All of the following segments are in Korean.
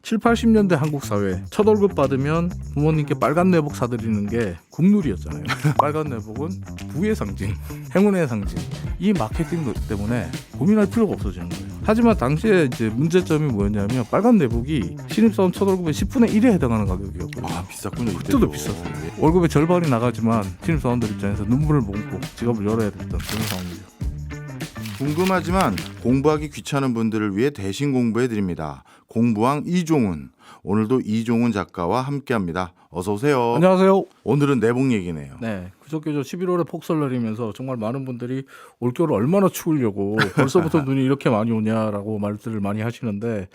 7, 80년대 한국 사회 첫 월급 받으면 부모님께 빨간 내복 사드리는 게 국룰이었잖아요. 빨간 내복은 부의 상징, 행운의 상징. 이 마케팅 때문에 고민할 필요가 없어지는 거예요. 하지만 당시에 이제 문제점이 뭐였냐면 빨간 내복이 신입사원 첫 월급의 10분의 1에 해당하는 가격이었거든요. 아, 비쌌군요. 그때도 비쌌어요. 월급의 절반이 나가지만 신입사원들 입장에서 눈물을 머금고 지갑을 열어야 됐던 그런 상황이죠. 궁금하지만 공부하기 귀찮은 분들을 위해 대신 공부해 드립니다. 공부왕 이종훈. 오늘도 이종훈 작가와 함께합니다. 어서 오세요. 안녕하세요. 오늘은 내복 얘기네요. 네, 그저께 11월에 폭설 내리면서 정말 많은 분들이 올겨울 얼마나 추우려고 벌써부터 눈이 이렇게 많이 오냐라고 말들을 많이 하시는데,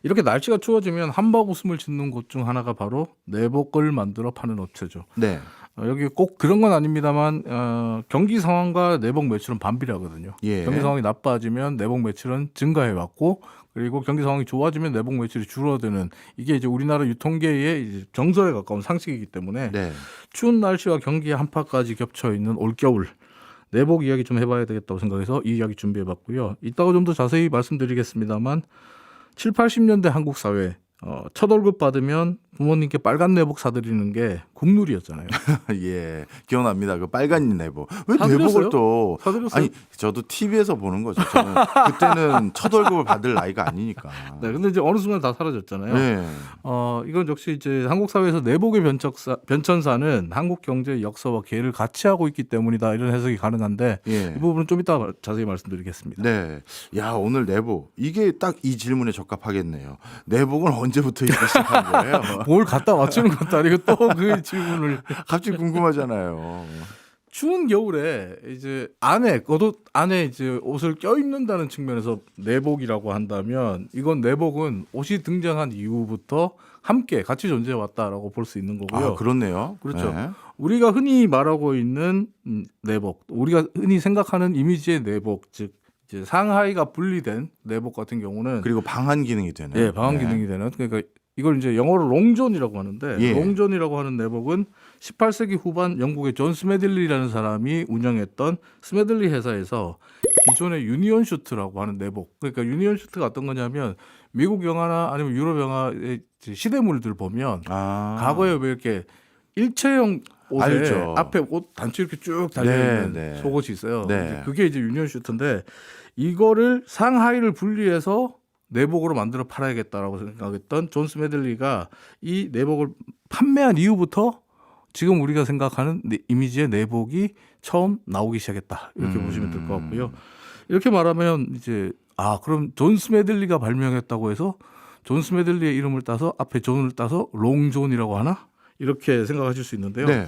이렇게 날씨가 추워지면 한박 웃음을 짓는 곳 중 하나가 바로 내복을 만들어 파는 업체죠. 네. 여기 꼭 그런 건 아닙니다만 경기 상황과 내복 매출은 반비례하거든요. 예. 경기 상황이 나빠지면 내복 매출은 증가해 왔고, 그리고 경기 상황이 좋아지면 내복 매출이 줄어드는, 이게 이제 우리나라 유통계의 이제 정설에 가까운 상식이기 때문에 네. 추운 날씨와 경기의 한파까지 겹쳐 있는 올겨울 내복 이야기 좀 해봐야 되겠다고 생각해서 이 이야기 준비해봤고요. 이따가 좀 더 자세히 말씀드리겠습니다만 7, 80년대 한국 사회 첫 월급 받으면 부모님께 빨간 내복 사드리는 게 국룰이었잖아요. 예. 기억납니다. 그 빨간 내복. 왜 사드렸어요? 내복을 또 사드렸어요? 아니, 저도 TV에서 보는 거죠. 저는 그때는 첫 월급을 받을 나이가 아니니까. 네, 근데 이제 어느 순간 다 사라졌잖아요. 네. 이건 역시 이제 한국 사회에서 내복의 변천사는 한국 경제의 역사와 계를 같이 하고 있기 때문이다, 이런 해석이 가능한데 예. 이 부분은 좀 이따 자세히 말씀드리겠습니다. 네. 야, 오늘 내복. 이게 딱 이 질문에 적합하겠네요. 내복은 언제부터 입기 시작한 거예요? 뭘 갖다 맞추는 것도 아니고 또 그 질문을. 갑자기 궁금하잖아요. 추운 겨울에 이제 겉옷 안에 이제 옷을 껴입는다는 측면에서 내복이라고 한다면, 이건 내복은 옷이 등장한 이후부터 함께 같이 존재해 왔다라고 볼 수 있는 거고요. 아, 그렇네요. 그렇죠. 네. 우리가 흔히 말하고 있는 내복, 우리가 흔히 생각하는 이미지의 내복, 즉 이제 상하이가 분리된 내복 같은 경우는 그리고 방한 기능이 되는. 예, 방한 기능이 되는, 그러니까 이걸 이제 영어로 롱존이라고 하는데, 예. 롱존이라고 하는 내복은 18세기 후반 영국의 존 스매들리라는 사람이 운영했던 스매들리 회사에서 기존의 유니온 슈트라고 하는 내복, 그러니까 유니온 슈트가 어떤 거냐면 미국 영화나 아니면 유럽 영화의 시대물들 보면 과거에 왜 이렇게 일체형 옷에 알죠. 앞에 옷 단추 이렇게 쭉 달려있는 네, 네. 속옷이 있어요. 네. 그게 이제 유니온 슈트인데, 이거를 상하이를 분리해서 내복으로 만들어 팔아야겠다라고 생각했던 존 스매들리가 이 내복을 판매한 이후부터 지금 우리가 생각하는 이미지의 내복이 처음 나오기 시작했다, 이렇게 보시면 될 것 같고요. 이렇게 말하면 이제 그럼 존 스매들리가 발명했다고 해서 존 스매들리의 이름을 따서 앞에 존을 따서 롱존이라고 하나, 이렇게 생각하실 수 있는데요. 네.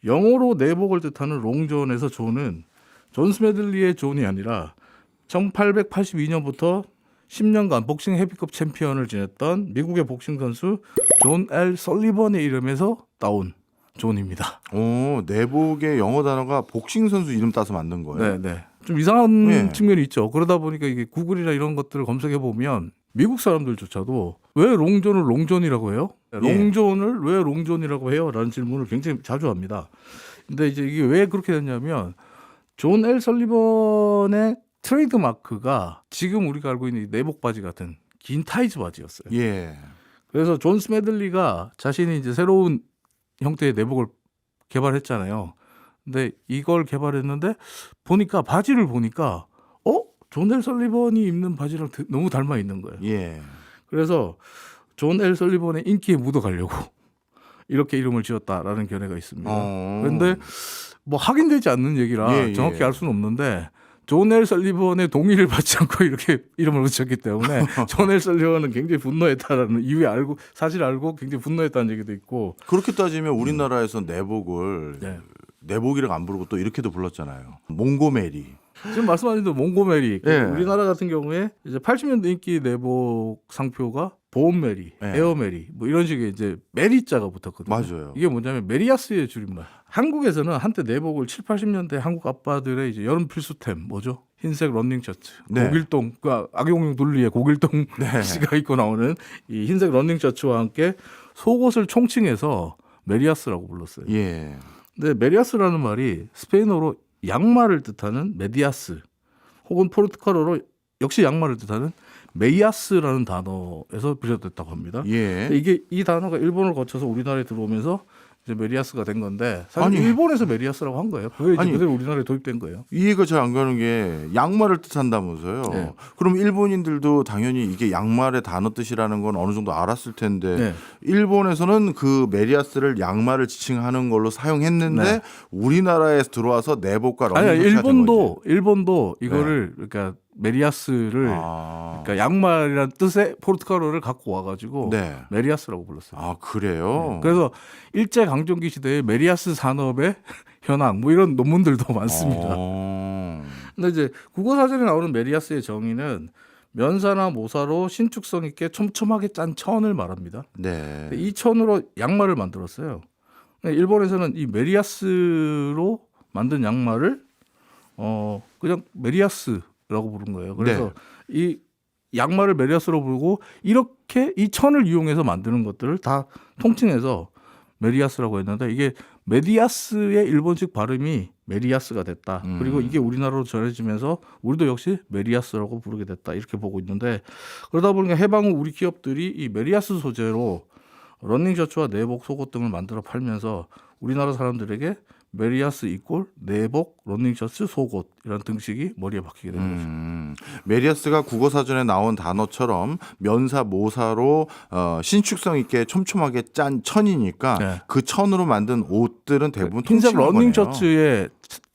영어로 내복을 뜻하는 롱존에서 존은 존 스매들리의 존이 아니라 1882년부터 10년간 복싱 헤비급 챔피언을 지냈던 미국의 복싱 선수 존 L 설리번의 이름에서 따온 존입니다. 오, 내복의 영어 단어가 복싱 선수 이름 따서 만든 거예요. 네. 좀 이상한 네. 측면이 있죠. 그러다 보니까 이게 구글이나 이런 것들을 검색해 보면 미국 사람들조차도 왜 롱존을 롱존이라고 해요? 예. 롱존을 왜 롱존이라고 해요? 라는 질문을 굉장히 자주 합니다. 근데 이제 이게 왜 그렇게 됐냐면, 존 L 설리번의 트레이드 마크가 지금 우리가 알고 있는 이 내복 바지 같은 긴 타이즈 바지였어요. 예. 그래서 존 스매들리가 자신이 이제 새로운 형태의 내복을 개발했잖아요. 근데 이걸 개발했는데 바지를 보니까 존 L 설리번이 입는 바지랑 너무 닮아 있는 거예요. 예. 그래서 존 L 설리번의 인기에 묻어가려고 이렇게 이름을 지었다라는 견해가 있습니다. 그런데 뭐 확인되지 않는 얘기라 정확히 알 수는 없는데, 존 L 설리번의 동의를 받지 않고 이렇게 이름을 붙였기 때문에 존 L 설리번은 굉장히 분노했다라는 사실 알고 굉장히 분노했다는 얘기도 있고. 그렇게 따지면 우리나라에서 내복을 네. 내복이라고 안 부르고 또 이렇게도 불렀잖아요. 몽고메리. 지금 말씀하신 대로 몽고메리, 예. 우리나라 같은 경우에 이제 80년대 인기 내복 상표가 보온메리, 예. 에어메리, 뭐 이런 식의 이제 메리자가 붙었거든요. 맞아요. 이게 뭐냐면 메리아스의 줄임말. 한국에서는 한때 내복을 7, 80년대 한국 아빠들의 이제 여름 필수템 뭐죠? 흰색 러닝 셔츠, 네. 고길동, 그 악용용 둘리의 고길동 네. 씨가 입고 나오는 이 흰색 러닝 셔츠와 함께 속옷을 총칭해서 메리아스라고 불렀어요. 예. 근데 메리아스라는 말이 스페인어로 양말을 뜻하는 메디아스, 혹은 포르투갈어로 역시 양말을 뜻하는 메리아스라는 단어에서 비롯됐다고 합니다. 예. 근데 이게 이 단어가 일본을 거쳐서 우리나라에 들어오면서 이제 메리아스가 된 건데 사실 아니. 일본에서 메리아스라고 한 거예요. 그게 이제 아니. 그대로 우리나라에 도입된 거예요. 이해가 잘 안 가는 게 양말을 뜻한다면서요. 네. 그럼 일본인들도 당연히 이게 양말의 단어 뜻이라는 건 어느 정도 알았을 텐데 네. 일본에서는 그 메리아스를 양말을 지칭하는 걸로 사용했는데 네. 우리나라에서 들어와서 내복과 아니 러닝셔츠가 된 거지. 일본도 이거를 그러니까 메리아스를 그러니까 양말이라는 뜻의 포르투갈어를 갖고 와가지고 네. 메리아스라고 불렀어요. 아 그래요? 그래서 일제 강점기 시대에 메리아스 산업의 현황 뭐 이런 논문들도 많습니다. 근데 이제 국어 사전에 나오는 메리아스의 정의는 면사나 모사로 신축성 있게 촘촘하게 짠 천을 말합니다. 네. 이 천으로 양말을 만들었어요. 일본에서는 이 메리아스로 만든 양말을 그냥 메리아스라고 부른 거예요. 그래서 이 양말을 메리아스로 부르고 이렇게 이 천을 이용해서 만드는 것들을 다 통칭해서 메리아스라고 했는데 이게 메디아스의 일본식 발음이 메리아스가 됐다. 그리고 이게 우리나라로 전해지면서 우리도 역시 메리아스라고 부르게 됐다. 이렇게 보고 있는데 그러다 보니까 해방 후 우리 기업들이 이 메리아스 소재로 러닝셔츠와 내복, 속옷 등을 만들어 팔면서 우리나라 사람들에게 메리아스 이꼴 내복, 러닝셔츠, 속옷이라는 등식이 머리에 박히게 된 거죠. 메리아스가 국어사전에 나온 단어처럼 면사, 모사로 신축성 있게 촘촘하게 짠 천이니까 네. 그 천으로 만든 옷들은 대부분 흰색 통칭한 거네요. 러닝셔츠에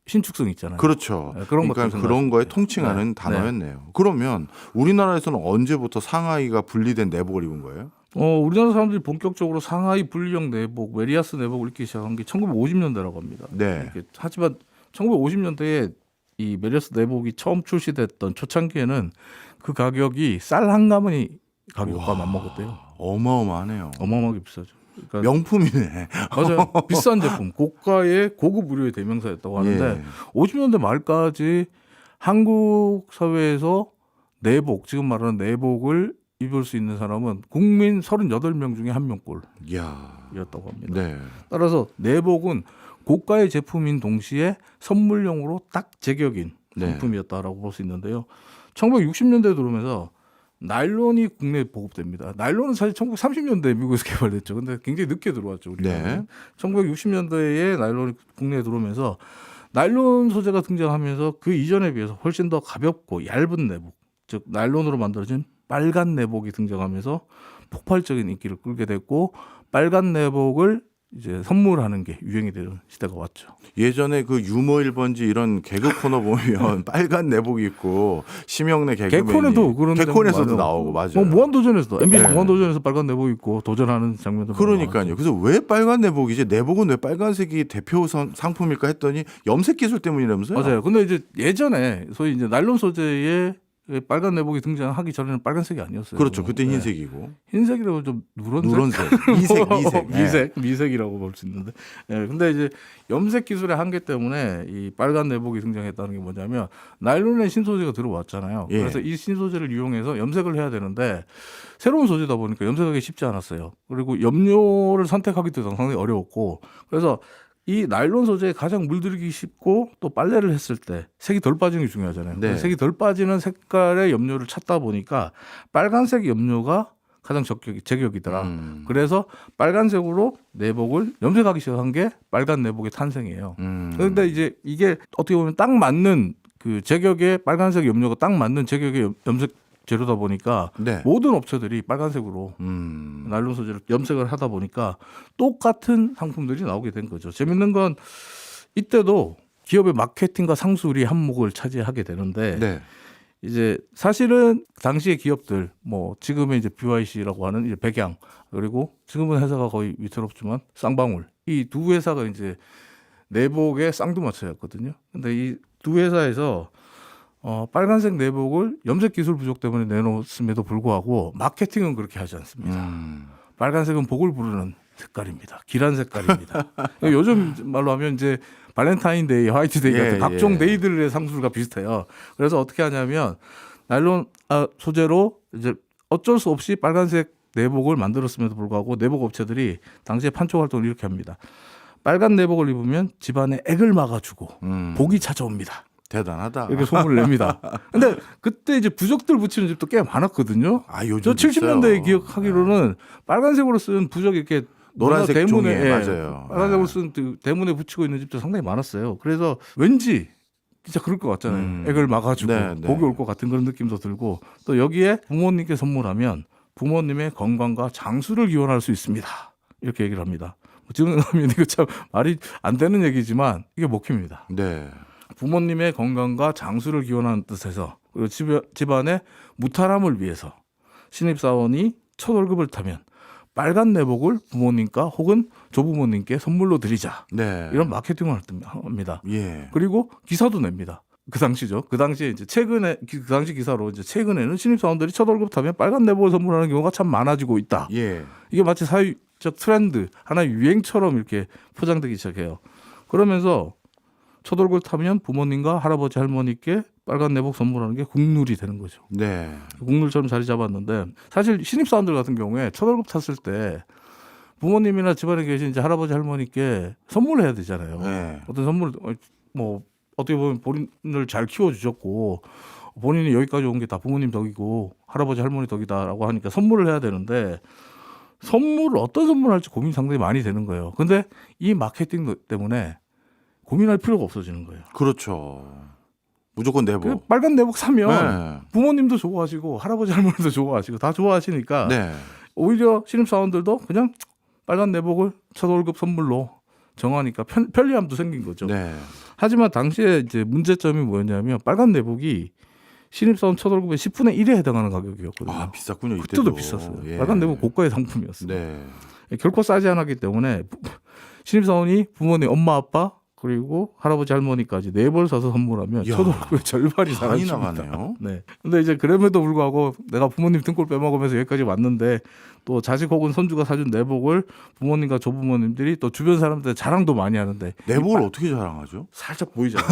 신축성 있잖아요. 그렇죠. 네, 그런 그러니까 것들 그런 거에 생각하시면 통칭하는 네. 단어였네요. 그러면 우리나라에서는 언제부터 상하이가 분리된 내복을 입은 거예요? 우리나라 사람들이 본격적으로 상하이 분리형 내복, 메리아스 내복을 입기 시작한 게 1950년대라고 합니다. 네. 하지만 1950년대에 이 메리아스 내복이 처음 출시됐던 초창기에는 그 가격이 쌀 한 가마니 가격과 맞먹었대요. 어마어마하네요. 어마어마하게 비싸죠. 그러니까 명품이네. 맞아요. 비싼 제품, 고가의 고급 의료의 대명사였다고 하는데 예. 50년대 말까지 한국 사회에서 내복, 지금 말하는 내복을 입을 수 있는 사람은 국민 38명 중에 1명꼴이었다고 이야. 합니다. 네. 따라서 내복은 고가의 제품인 동시에 선물용으로 딱 제격인 네. 상품이었다라고 볼 수 있는데요. 1960년대에 들어오면서 나일론이 국내에 보급됩니다. 나일론은 사실 1930년대에 미국에서 개발됐죠. 근데 굉장히 늦게 들어왔죠. 우리가. 네. 1960년대에 나일론이 국내에 들어오면서 나일론 소재가 등장하면서 그 이전에 비해서 훨씬 더 가볍고 얇은 내복, 즉 나일론으로 만들어진 빨간 내복이 등장하면서 폭발적인 인기를 끌게 됐고 빨간 내복을 이제 선물하는 게 유행이 되는 시대가 왔죠. 예전에 그 유머 1번지 이런 개그 코너 보면 빨간 내복 입고 심형래 개그맨이 개콘에도 그런 개콘에서도 장면 나오고 맞아요. 무한도전에서도 MBC 네. 무한도전에서 빨간 내복 입고 도전하는 장면도 그러니까요. 그래서 왜 빨간 내복이지? 내복은 왜 빨간색이 대표 상품일까 했더니 염색 기술 때문이라면서요? 맞아요. 근데 이제 예전에 소위 이제 나일론 소재의 빨간 내복이 등장하기 전에는 빨간색이 아니었어요. 그렇죠. 그때 네. 흰색이고. 흰색이라고 좀 누런색, 누런색, 미색. 미색이라고 볼 수 있는데. 예, 근데 이제 염색 기술의 한계 때문에 이 빨간 내복이 등장했다는 게 뭐냐면 나일론의 신소재가 들어왔잖아요. 예. 그래서 이 신소재를 이용해서 염색을 해야 되는데 새로운 소재다 보니까 염색하기 쉽지 않았어요. 그리고 염료를 선택하기도 상당히 어려웠고 그래서 이 나일론 소재에 가장 물들이기 쉽고 또 빨래를 했을 때 색이 덜 빠지는 게 중요하잖아요. 네. 색이 덜 빠지는 색깔의 염료를 찾다 보니까 빨간색 염료가 가장 제격이더라. 그래서 빨간색으로 내복을 염색하기 시작한 게 빨간 내복의 탄생이에요. 그런데 이제 이게 어떻게 보면 딱 맞는 그 제격의 빨간색 염료가 딱 맞는 제격의 염색 재료다 보니까 네. 모든 업체들이 빨간색으로 나일론 소재를 염색을 하다 보니까 똑같은 상품들이 나오게 된 거죠. 재밌는 건 이때도 기업의 마케팅과 상술이 한몫을 차지하게 되는데 네. 이제 사실은 당시의 기업들 뭐 지금의 이제 BYC라고 하는 이제 백양 그리고 지금은 회사가 거의 위태롭지만 쌍방울 이 두 회사가 이제 내복의 쌍두마차였거든요. 근데 이 두 회사에서 빨간색 내복을 염색 기술 부족 때문에 내놓았음에도 불구하고 마케팅은 그렇게 하지 않습니다. 빨간색은 복을 부르는 색깔입니다. 길한 색깔입니다. 요즘 말로 하면 이제 발렌타인데이, 화이트데이 같은 각종 데이들의 상술과 비슷해요. 그래서 어떻게 하냐면 나일론 소재로 이제 어쩔 수 없이 빨간색 내복을 만들었음에도 불구하고 내복 업체들이 당시에 판촉 활동을 이렇게 합니다. 빨간 내복을 입으면 집안에 액을 막아주고 복이 찾아옵니다. 대단하다. 이렇게 소문을 냅니다. 근데 그때 이제 부적들 붙이는 집도 꽤 많았거든요. 아, 요즘 저 70년대에 기억하기로는 빨간색으로 쓴 부적 이렇게 노란색 대문에 종이에 맞아요. 빨간색으로 쓴 대문에 붙이고 있는 집도 상당히 많았어요. 그래서 왠지 진짜 그럴 것 같잖아요. 액을 막아주고 네, 네. 복이 올 것 같은 그런 느낌도 들고 또 여기에 부모님께 선물하면 부모님의 건강과 장수를 기원할 수 있습니다. 이렇게 얘기를 합니다. 지금 생각하면 이거 참 말이 안 되는 얘기지만 이게 먹힙니다. 네. 부모님의 건강과 장수를 기원하는 뜻에서 그리고 집안의 무탈함을 위해서 신입사원이 첫 월급을 타면 빨간 내복을 부모님과 혹은 조부모님께 선물로 드리자. 네. 이런 마케팅을 합니다. 예. 그리고 기사도 냅니다. 그 당시죠. 그 당시에 이제 최근에 그 당시 기사로 이제 최근에는 신입사원들이 첫 월급 타면 빨간 내복을 선물하는 경우가 참 많아지고 있다. 예. 이게 마치 사회적 트렌드, 하나의 유행처럼 이렇게 포장되기 시작해요. 그러면서 첫 월급 타면 부모님과 할아버지 할머니께 빨간 내복 선물하는 게 국룰이 되는 거죠. 네. 국룰처럼 자리 잡았는데 사실 신입사원들 같은 경우에 첫 월급 탔을 때 부모님이나 집안에 계신 이제 할아버지 할머니께 선물을 해야 되잖아요. 네. 어떤 선물 뭐 어떻게 보면 본인을 잘 키워주셨고 본인이 여기까지 온 게 다 부모님 덕이고 할아버지 할머니 덕이다라고 하니까 선물을 해야 되는데 선물을 어떤 선물을 할지 고민이 상당히 많이 되는 거예요. 근데 이 마케팅 때문에 고민할 필요가 없어지는 거예요. 그렇죠. 무조건 내복. 그 빨간 내복 사면 네. 부모님도 좋아하시고 할아버지 할머니도 좋아하시고 다 좋아하시니까 네. 오히려 신입사원들도 그냥 빨간 내복을 첫 월급 선물로 정하니까 편리함도 생긴 거죠. 네. 하지만 당시에 이제 문제점이 뭐였냐면 빨간 내복이 신입사원 첫 월급의 10분의 1에 해당하는 가격이었거든요. 아, 비쌌군요. 그때도 이때도 비쌌어요. 예. 빨간 내복 고가의 상품이었어요. 네. 결코 싸지 않았기 때문에 신입사원이 부모님 엄마 아빠 그리고 할아버지 할머니까지 네 벌 사서 선물하면 야, 첫 월급의 절반이 많이 사라집니다. 나가네요. 네. 근데 이제 그럼에도 불구하고 내가 부모님 등골 빼먹으면서 여기까지 왔는데 또 자식 혹은 손주가 사준 내복을 부모님과 조부모님들이 또 주변 사람들 자랑도 많이 하는데 내복을 어떻게 자랑하죠? 살짝 보이잖아요.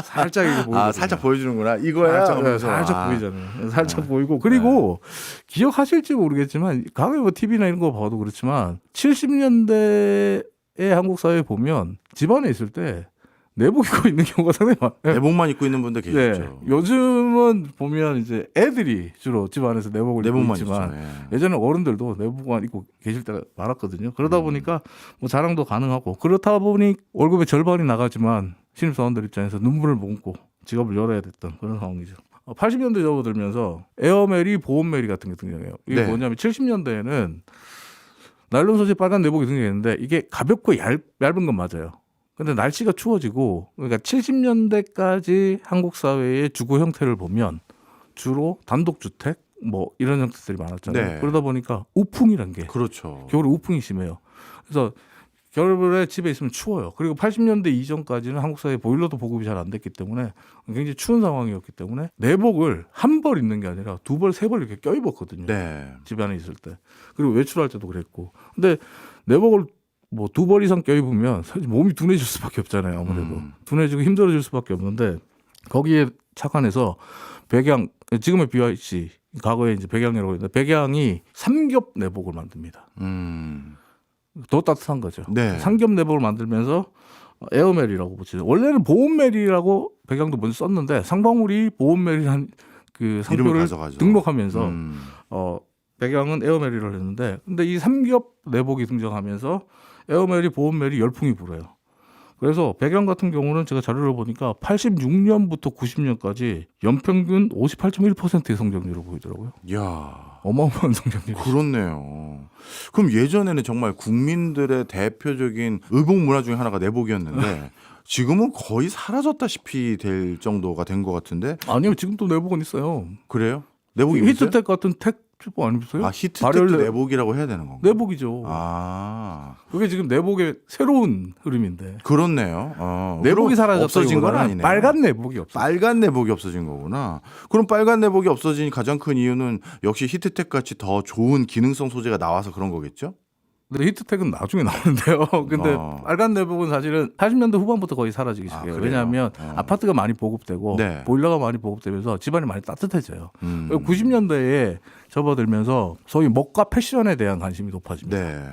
살짝 이게 보이고. 아, 살짝 보여주는구나. 이거야. 살짝, 하면서. 살짝 아. 보이잖아요. 살짝 보이고 그리고 기억하실지 모르겠지만 과거에 뭐 TV나 이런 거 봐도 그렇지만 70년대의 한국 사회에 보면 집안에 있을 때 내복 입고 있는 경우가 상당히 많아요. 내복만 입고 있는 분들 네. 계시죠. 요즘은 보면 이제 애들이 주로 집안에서 내복을 입고 내복만 있지만 입죠. 예. 예전에 어른들도 내복만 입고 계실 때가 많았거든요. 그러다 보니까 뭐 자랑도 가능하고 그렇다 보니 월급의 절반이 나가지만 신입사원들 입장에서 눈물을 머금고 지갑을 열어야 됐던 그런 상황이죠. 80년대 접어들면서 에어메리, 보온메리 같은 게 등장해요. 이게 네. 뭐냐면 70년대에는 나일론 소재 빨간 내복이 등장했는데 이게 가볍고 얇은 건 맞아요. 근데 날씨가 추워지고 그러니까 70년대까지 한국 사회의 주거 형태를 보면 주로 단독주택 뭐 이런 형태들이 많았잖아요. 네. 그러다 보니까 우풍이란 게 그렇죠. 겨울에 우풍이 심해요. 그래서 겨울에 집에 있으면 추워요. 그리고 80년대 이전까지는 한국 사회에 보일러도 보급이 잘 안 됐기 때문에 굉장히 추운 상황이었기 때문에 내복을 한 벌 입는 게 아니라 두 벌, 세 벌 이렇게 껴입었거든요. 네. 집에 안에 있을 때. 그리고 외출할 때도 그랬고. 근데 내복을 뭐 두 벌 이상 껴입으면 사실 몸이 둔해질 수밖에 없잖아요. 아무래도 둔해지고 힘들어질 수밖에 없는데 거기에 착안해서 백양 지금의 BYC 과거에 이제 백양이라고 했는데 백양이 삼겹 내복을 만듭니다. 더 따뜻한 거죠. 네. 삼겹 내복을 만들면서 에어멜이라고 붙이죠. 원래는 보온멜이라고 백양도 먼저 썼는데 상방울이 보온멜이라는 그 이름을 상표를 가져가죠. 등록하면서 백양은 에어멜이라고 했는데 근데 이 삼겹 내복이 등장하면서 에어멜이 보온멜이 열풍이 불어요. 그래서 백양 같은 경우는 제가 자료를 보니까 86년부터 90년까지 연평균 58.1%의 성장률을 보이더라고요. 야, 어마어마한 성장률. 그렇네요. 그럼 예전에는 정말 국민들의 대표적인 의복 문화 중에 하나가 내복이었는데 지금은 거의 사라졌다시피 될 정도가 된 것 같은데. 아니요, 지금도 내복은 있어요. 그래요? 내복이 있어요? 히트텍 같은 택주복 아니겠어요? 아, 히트텍도 내복이라고 해야 되는 건가요? 내복이죠. 아, 그게 지금 내복의 새로운 흐름인데. 그렇네요. 내복이 그럼 없어진 건 사라졌다기보다는 아니네요. 빨간 내복이 없어. 빨간 내복이 없어진 거구나. 그럼 빨간 내복이 없어진 가장 큰 이유는 역시 히트텍 같이 더 좋은 기능성 소재가 나와서 그런 거겠죠? 근데 히트텍은 나중에 나오는데요. 근데 빨간 내복은 사실은 80년대 후반부터 거의 사라지기 시작해요. 그래요? 왜냐하면 아파트가 많이 보급되고 네. 보일러가 많이 보급되면서 집안이 많이 따뜻해져요. 90년대에 접어들면서 소위 먹과 패션에 대한 관심이 높아집니다. 네.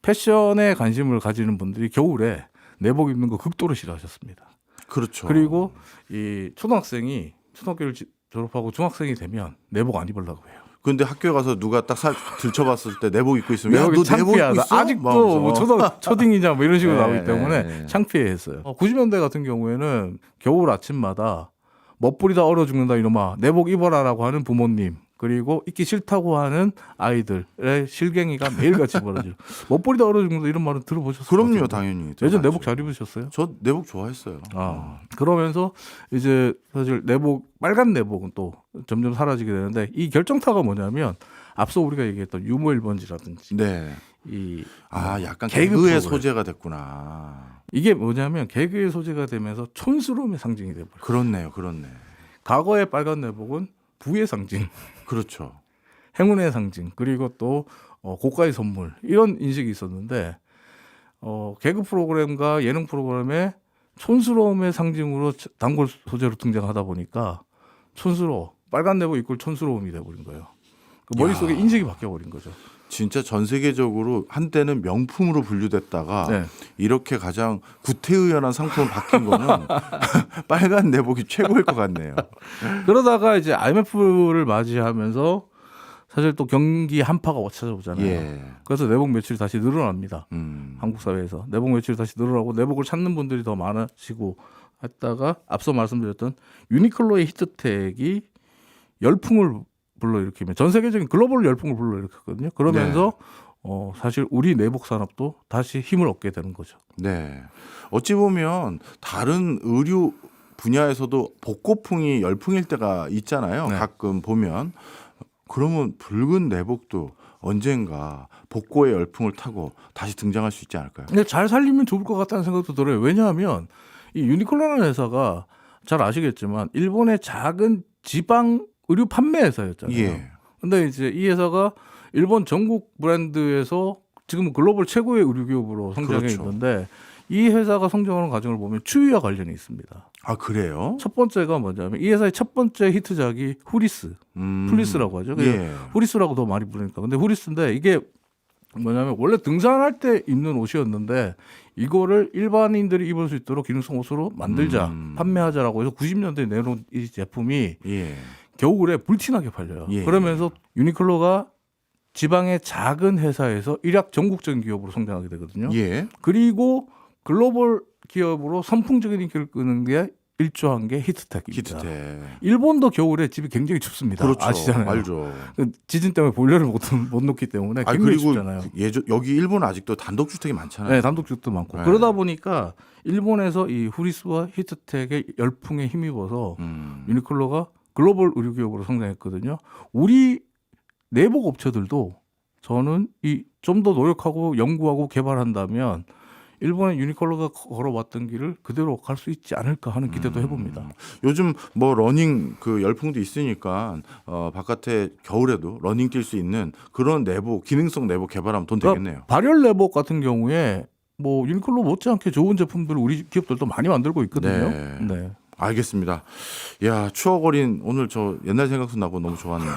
패션에 관심을 가지는 분들이 겨울에 내복 입는 거 극도로 싫어하셨습니다. 그렇죠. 그리고 이 초등학생이 초등학교를 졸업하고 중학생이 되면 내복 안 입으려고 해요. 근데 학교에 가서 누가 딱 들춰봤을 때 내복 입고 있으면 야, 내복이 너 내복 입고 창피하다. 있어? 아직도 뭐 초딩이냐 뭐 이런 식으로 네, 나오기 때문에 네. 창피해했어요. 90년대 같은 경우에는 겨울 아침마다 멋부리다 얼어 죽는다 이놈아 내복 입어라라고 하는 부모님 그리고 입기 싫다고 하는 아이들의 실갱이가 매일같이 벌어져요. 멋부리다 얼어 죽는다 이런 말은 들어보셨어요? 그럼요, 당연히. 예전 들어봤죠. 내복 잘 입으셨어요? 저 내복 좋아했어요. 그러면서 이제 사실 빨간 내복은 또 점점 사라지게 되는데 이 결정타가 뭐냐면 앞서 우리가 얘기했던 유머 1번지라든지 네. 이 약간 개그 개그의 프로그램. 소재가 됐구나. 이게 뭐냐면 개그의 소재가 되면서 촌스러움의 상징이 돼버려요. 그렇네. 과거의 빨간 내복은 부의 상징, 그렇죠. 행운의 상징, 그리고 또 고가의 선물 이런 인식이 있었는데 개그 프로그램과 예능 프로그램에 촌스러움의 상징으로 단골 소재로 등장하다 보니까 촌스러워 빨간 내복 이꼴 촌스러움이 돼버린 거예요. 그 머릿속에 인식이 바뀌어버린 거죠. 진짜 전 세계적으로 한때는 명품으로 분류됐다가 네. 이렇게 가장 구태의연한 상품으로 바뀐 거는 빨간 내복이 최고일 것 같네요. 그러다가 이제 IMF를 맞이하면서 사실 또 경기 한파가 찾아오잖아요. 예. 그래서 내복 매출이 다시 늘어납니다. 음. 한국 사회에서 내복 매출이 다시 늘어나고 내복을 찾는 분들이 더 많아지고 했다가 앞서 말씀드렸던 유니클로의 히트텍이 열풍을 불러일으키면 전 세계적인 글로벌 열풍을 불러일으켰거든요. 그러면서 사실 우리 내복 산업도 다시 힘을 얻게 되는 거죠. 네. 어찌 보면 다른 의류 분야에서도 복고풍이 열풍일 때가 있잖아요. 네. 가끔 보면. 그러면 붉은 내복도 언젠가 복고의 열풍을 타고 다시 등장할 수 있지 않을까요? 근데 잘 살리면 좋을 것 같다는 생각도 들어요. 왜냐하면 이 유니클로라는 회사가 잘 아시겠지만 일본의 작은 지방 의류 판매 회사였잖아요. 예. 근데 이제 이 회사가 일본 전국 브랜드에서 지금 글로벌 최고의 의류 기업으로 성장해 그렇죠. 있는데 이 회사가 성장하는 과정을 보면 추위와 관련이 있습니다. 아, 그래요? 첫 번째가 뭐냐면 이 회사의 첫 번째 히트작이 후리스, 플리스라고 하죠. 예. 후리스라고 더 많이 부르니까. 근데 후리스인데 이게 뭐냐면 원래 등산할 때 입는 옷이었는데 이거를 일반인들이 입을 수 있도록 기능성 옷으로 만들자, 판매하자라고 해서 90년대에 내놓은 이 제품이 예. 겨울에 불티나게 팔려요. 예. 그러면서 유니클로가 지방의 작은 회사에서 일약 전국적인 기업으로 성장하게 되거든요. 예. 그리고 글로벌 기업으로 선풍적인 인기를 끄는 게 일조한 게 히트텍입니다. 히트텍. 일본도 겨울에 집이 굉장히 춥습니다. 그렇죠. 아시잖아요. 알죠. 그 지진 때문에 보일러를 못 놓기 때문에 굉장히 그리고 춥잖아요. 여기 일본 아직도 단독 주택이 많잖아요. 네, 단독주택도 많고 네. 그러다 보니까 일본에서 이 후리스와 히트텍의 열풍에 힘입어서 유니클로가 글로벌 의류 기업으로 성장했거든요. 우리 내복 업체들도 저는 이 좀 더 노력하고 연구하고 개발한다면 일본의 유니클로가 걸어왔던 길을 그대로 갈 수 있지 않을까 하는 기대도 해봅니다. 요즘 뭐 러닝 그 열풍도 있으니까 바깥에 겨울에도 러닝 뛸 수 있는 그런 내복, 기능성 내복 개발하면 돈 되겠네요. 발열 내복 같은 경우에 뭐 유니클로 못지않게 좋은 제품들을 우리 기업들도 많이 만들고 있거든요. 네. 네. 알겠습니다. 야, 추억 어린 오늘 저 옛날 생각도 나고 너무 좋았네요.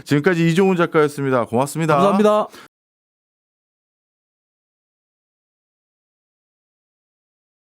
지금까지 이종훈 작가였습니다. 고맙습니다. 감사합니다.